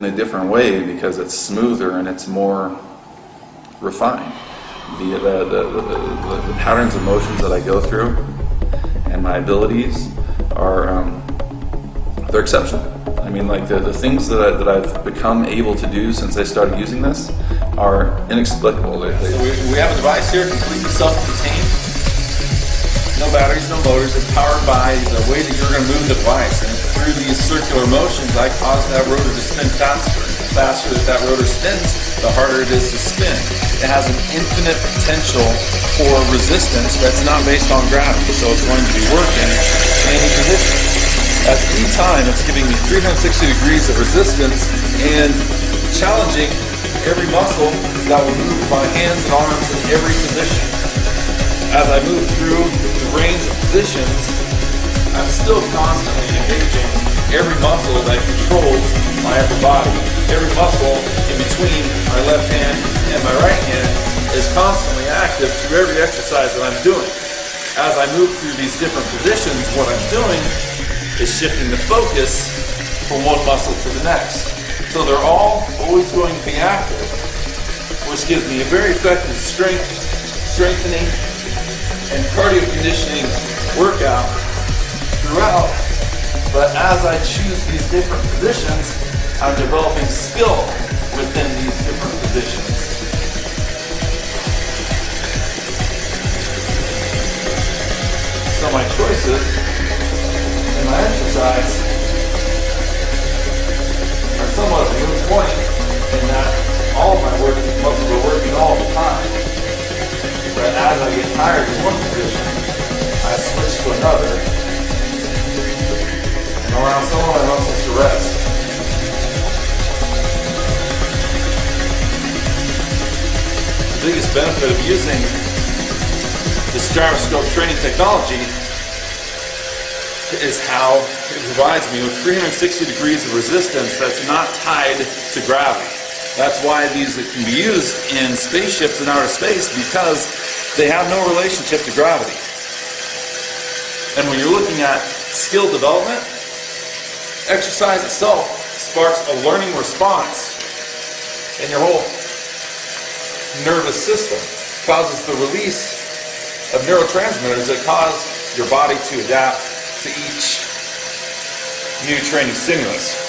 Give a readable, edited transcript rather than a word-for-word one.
in a different way because it's smoother and it's more refined. The patterns of motions that I go through and my abilities are they're exceptional. I mean, like the things that I've become able to do since I started using this are inexplicable. So we have a device here, completely self-contained. No batteries, no motors. It's powered by the way that you're going to move the device. And through these circular motions, I cause that rotor to spin faster. The faster that rotor spins, the harder it is to spin. It has an infinite potential for resistance that's not based on gravity. So it's going to be working in any position. At any time, it's giving me 360 degrees of resistance and challenging every muscle that will move my hands and arms in every position. As I move through the range of positions, I'm still constantly engaging every muscle that controls my upper body. Every muscle in between my left hand and my right hand is constantly active through every exercise that I'm doing. As I move through these different positions, what I'm doing is shifting the focus from one muscle to the next. So they're all always going to be active, which gives me a very effective strengthening and cardio conditioning workout throughout. But as I choose these different positions, I'm developing skill within these different positions. So my choices in my exercise are somewhat of a moot point in that all of my muscles are working all the time. But as I get tired in one position, I switch to another and allow some of my muscles to rest. The biggest benefit of using this gyroscope training technology is how it provides me with 360 degrees of resistance that's not tied to gravity. That's why these can be used in spaceships in outer space, because they have no relationship to gravity. And when you're looking at skill development, exercise itself sparks a learning response in your whole nervous system. It causes the release of neurotransmitters that cause your body to adapt to each new training stimulus.